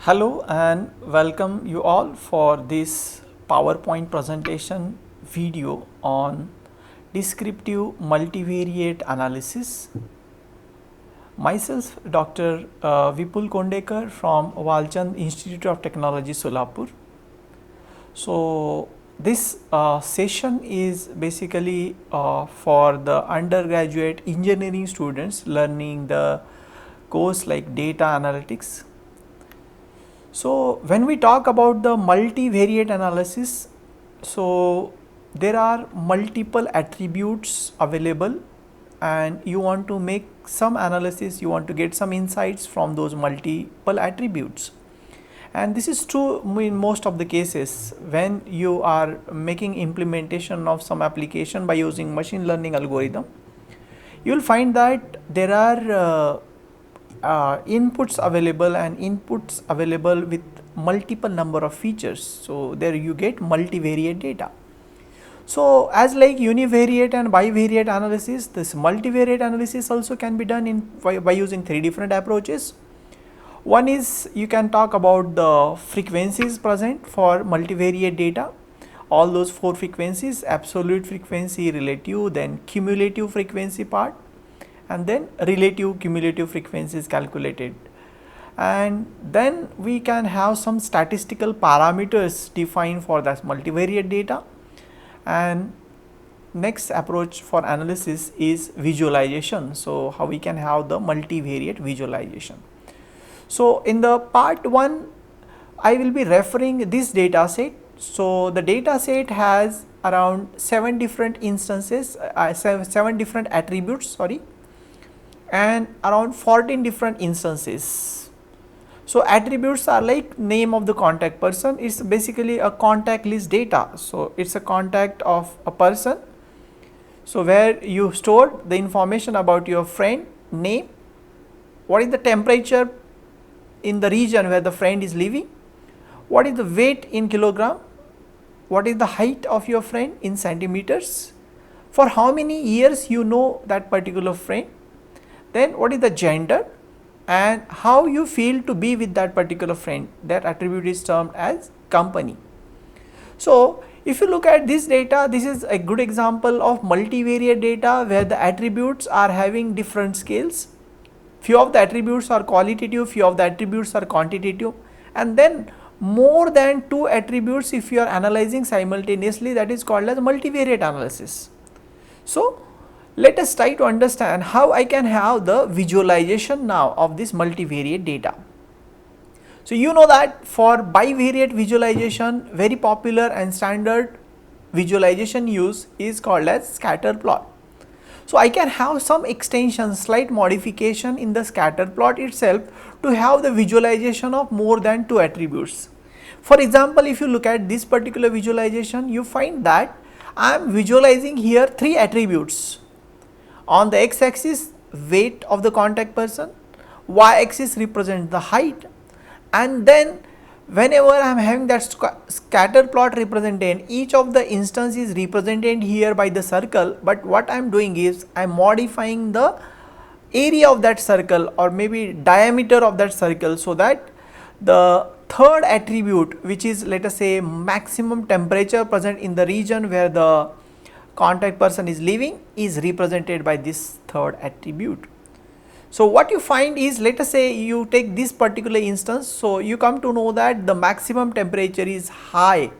Hello and welcome you all for this PowerPoint presentation video on descriptive multivariate analysis. Myself Dr. Vipul Kondekar from Walchand Institute of Technology, Solapur. So this session is basically for the undergraduate engineering students learning the course like data analytics. So when we talk about the multivariate analysis, so there are multiple attributes available and you want to make some analysis, you want to get some insights from those multiple attributes. And this is true in most of the cases when you are making implementation of some application by using machine learning algorithm. You will find that there are inputs available and inputs available with multiple number of features. So there you get multivariate data. So as like univariate and bivariate analysis, this multivariate analysis also can be done by using three different approaches. One is you can talk about the frequencies present for multivariate data, all those four frequencies: absolute frequency, relative, then cumulative frequency part, and then relative cumulative frequency is calculated. And then we can have some statistical parameters defined for that multivariate data. And next approach for analysis is visualization. So how we can have the multivariate visualization. So in the part 1 I will be referring this data set. So the data set has around 7 different instances, 7 different attributes, sorry, and around 14 different instances. So attributes are like name of the contact person. It's basically a contact list data. So it's a contact of a person. So where you store the information about your friend, name, what is the temperature in the region where the friend is living, what is the weight in kilogram, what is the height of your friend in centimeters, for how many years you know that particular friend, then what is the gender, and how you feel to be with that particular friend. That attribute is termed as company. So if you look at this data, this is a good example of multivariate data where the attributes are having different scales. Few of the attributes are qualitative, few of the attributes are quantitative, and then more than 2 attributes if you are analyzing simultaneously, that is called as multivariate analysis. So let us try to understand how I can have the visualization now of this multivariate data. So you know that for bivariate visualization, very popular and standard visualization use is called as scatter plot. So I can have some extension, slight modification in the scatter plot itself to have the visualization of more than 2 attributes. For example, if you look at this particular visualization, you find that I am visualizing here 3 attributes. On the x-axis, weight of the contact person, y-axis represents the height, and then whenever I am having that scatter plot represented, each of the instance is represented here by the circle, but what I am doing is I am modifying the area of that circle or maybe diameter of that circle, so that the third attribute, which is let us say maximum temperature present in the region where the contact person is living, is represented by this third attribute. So what you find is, let us say you take this particular instance, so you come to know that the maximum temperature is high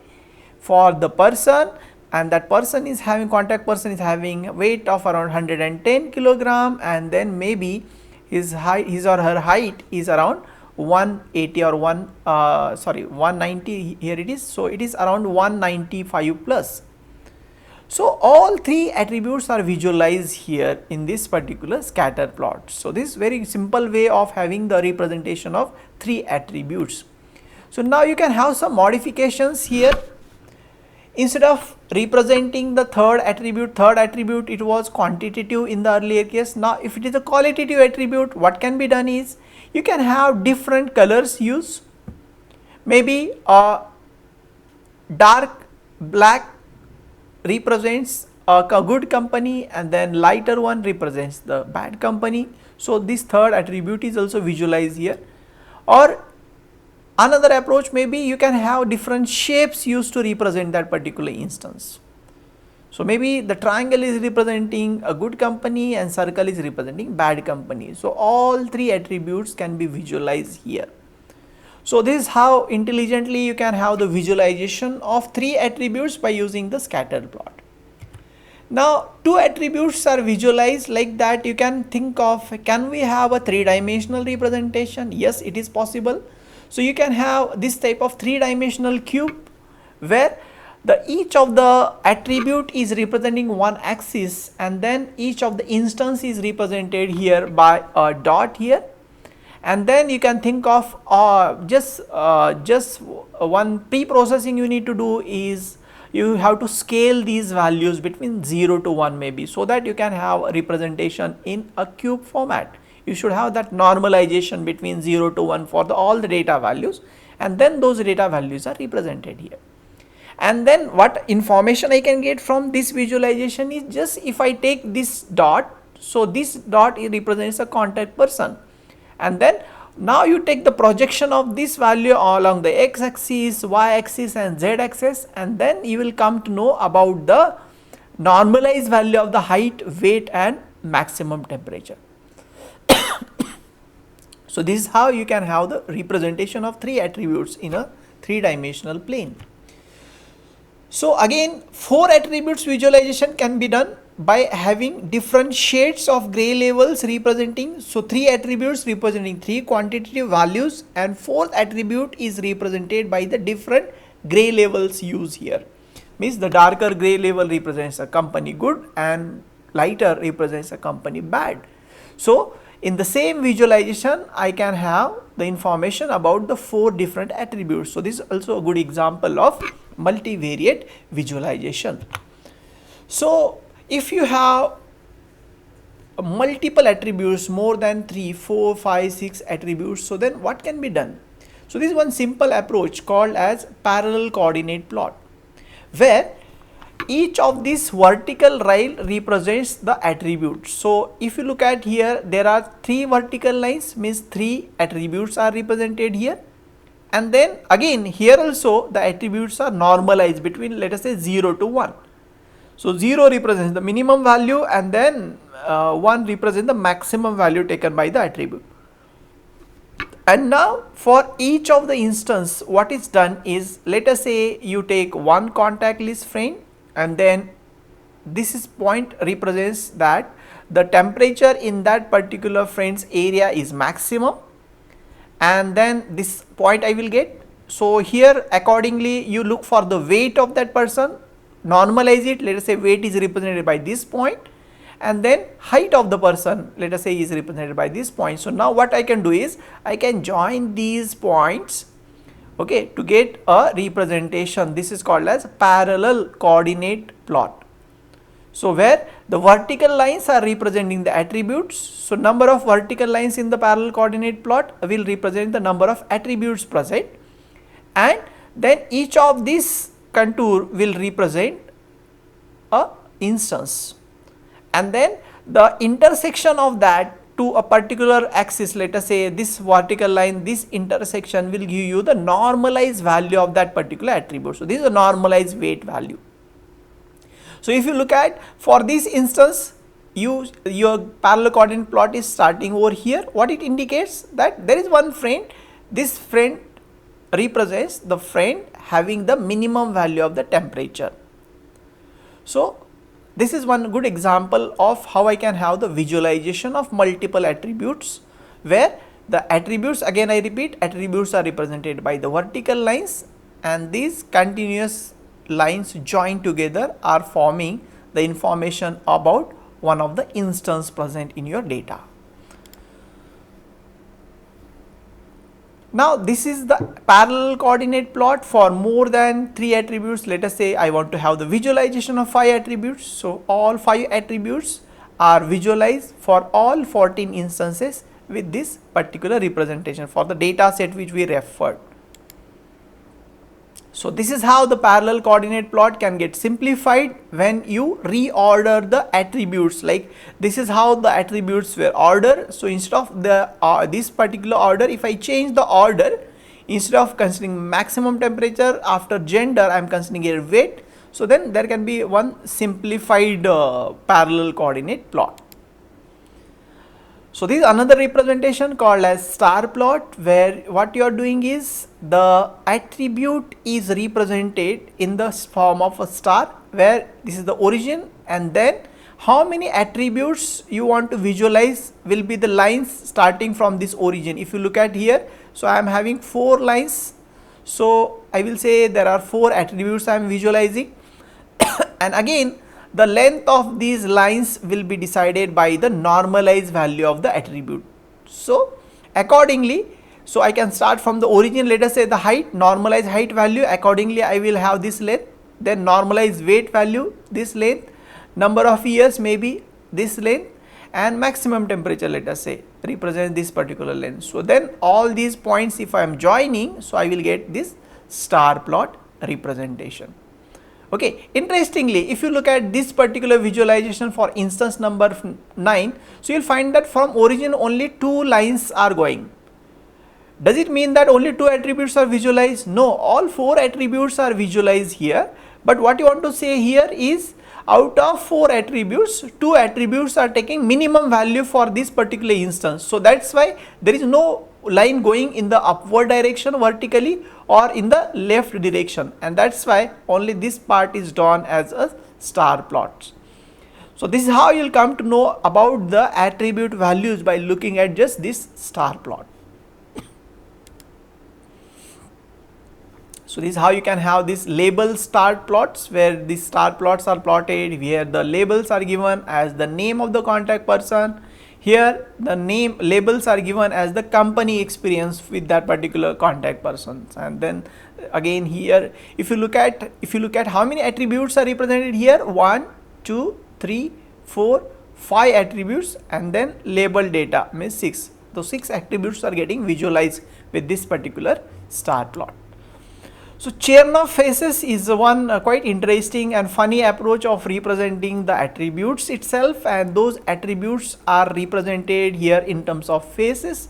for the person, and that person is having, contact person is having weight of around 110 kilogram, and then maybe his or her height is around 180 or 190, here it is, so it is around 195 plus. So all 3 attributes are visualized here in this particular scatter plot. So this is very simple way of having the representation of 3 attributes. So now you can have some modifications here. Instead of representing the third attribute it was quantitative in the earlier case. Now if it is a qualitative attribute, what can be done is you can have different colors used. Maybe a dark black represents a good company, and then lighter one represents the bad company. So this third attribute is also visualized here. Or Another approach may be you can have different shapes used to represent that particular instance. So maybe the triangle is representing a good company and circle is representing bad company. So all three attributes can be visualized here. So this is how intelligently you can have the visualization of three attributes by using the scatter plot. Now two attributes are visualized like that. You can think of, can we have a three-dimensional representation? Yes, it is possible. So you can have this type of three-dimensional cube where each of the attribute is representing one axis, and then each of the instance is represented here by a dot here. And then you can think of just one pre-processing you need to do is you have to scale these values between 0 to 1 maybe, so that you can have a representation in a cube format. You should have that normalization between 0 to 1 for all the data values, and then those data values are represented here. And then what information I can get from this visualization is just if I take this dot, so this dot represents a contact person, and then now you take the projection of this value along the x axis, y axis and z axis, and then you will come to know about the normalized value of the height, weight and maximum temperature. So this is how you can have the representation of three attributes in a three-dimensional plane. So again, four attributes visualization can be done by having different shades of gray levels representing. So three attributes representing three quantitative values, and fourth attribute is represented by the different gray levels used here. Means the darker gray level represents a company good and lighter represents a company bad. So in the same visualization I can have the information about the four different attributes. So this is also a good example of multivariate visualization. So if you have multiple attributes, more than 3, 4, 5, 6 attributes, so then what can be done? So this is one simple approach called as parallel coordinate plot, where each of these vertical rail represents the attributes. So if you look at here, there are three vertical lines, means three attributes are represented here. And then again here also the attributes are normalized between, let us say, 0 to 1. So 0 represents the minimum value, and then 1 represents the maximum value taken by the attribute. And now for each of the instance, what is done is, let us say you take one contact list frame, and then this is point represents that the temperature in that particular frame's area is maximum, and then this point I will get. So here accordingly you look for the weight of that person, normalize it, let us say weight is represented by this point, and then height of the person, let us say, is represented by this point. So now what I can do is I can join these points, okay, to get a representation. This is called as parallel coordinate plot. So where the vertical lines are representing the attributes, so number of vertical lines in the parallel coordinate plot will represent the number of attributes present, and then each of these contour will represent a instance, and then the intersection of that to a particular axis, let us say this vertical line, this intersection will give you the normalized value of that particular attribute. So this is a normalized weight value. So if you look at, for this instance, your parallel coordinate plot is starting over here. What it indicates that there is one friend, this friend represents the friend having the minimum value of the temperature. So this is one good example of how I can have the visualization of multiple attributes, where the attributes, again I repeat, attributes are represented by the vertical lines, and these continuous lines joined together are forming the information about one of the instance present in your data. Now this is the parallel coordinate plot for more than 3 attributes. Let us say I want to have the visualization of 5 attributes. So all 5 attributes are visualized for all 14 instances with this particular representation for the data set which we referred. So this is how the parallel coordinate plot can get simplified when you reorder the attributes. Like this is how the attributes were ordered. So instead of the this particular order, if I change the order, instead of considering maximum temperature, after gender I am considering a weight. So then there can be one simplified parallel coordinate plot. So this is another representation called as star plot, where what you are doing is the attribute is represented in the form of a star, where this is the origin, and then how many attributes you want to visualize will be the lines starting from this origin. If you look at here, so I am having 4 lines, so I will say there are 4 attributes I am visualizing and again the length of these lines will be decided by the normalized value of the attribute. So accordingly, so I can start from the origin, let us say the height, normalized height value, accordingly I will have this length, then normalized weight value, this length, number of years maybe this length, and maximum temperature, let us say, represent this particular length. So then all these points if I am joining, so I will get this star plot representation. Okay, interestingly, if you look at this particular visualization for instance number 9, so you will find that from origin only 2 lines are going. Does it mean that only 2 attributes are visualized? No, all 4 attributes are visualized here, but what you want to say here is out of 4 attributes, 2 attributes are taking minimum value for this particular instance. So that's why there is no line going in the upward direction vertically or in the left direction, and that's why only this part is drawn as a star plot. So this is how you will come to know about the attribute values by looking at just this star plot. So this is how you can have these label star plots, where these star plots are plotted, where the labels are given as the name of the contact person. Here the name labels are given as the company experience with that particular contact person, and then again here if you look at how many attributes are represented here, 1 2 3 4 5 attributes, and then label data means 6. Those 6 attributes are getting visualized with this particular star plot. So Chernoff faces is one quite interesting and funny approach of representing the attributes itself, and those attributes are represented here in terms of faces,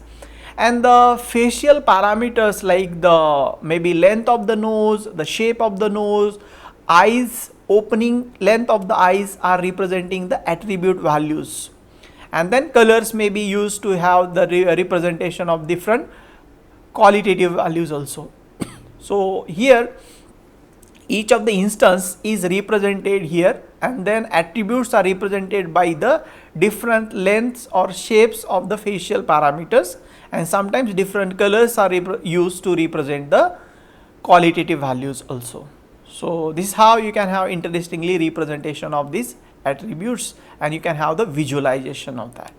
and the facial parameters like the maybe length of the nose, the shape of the nose, eyes, opening length of the eyes are representing the attribute values, and then colors may be used to have the representation of different qualitative values also. So here each of the instance is represented here, and then attributes are represented by the different lengths or shapes of the facial parameters, and sometimes different colors are used to represent the qualitative values also. So this is how you can have interestingly representation of these attributes, and you can have the visualization of that.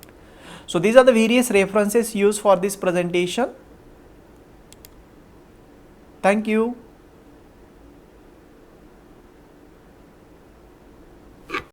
So these are the various references used for this presentation. Thank you.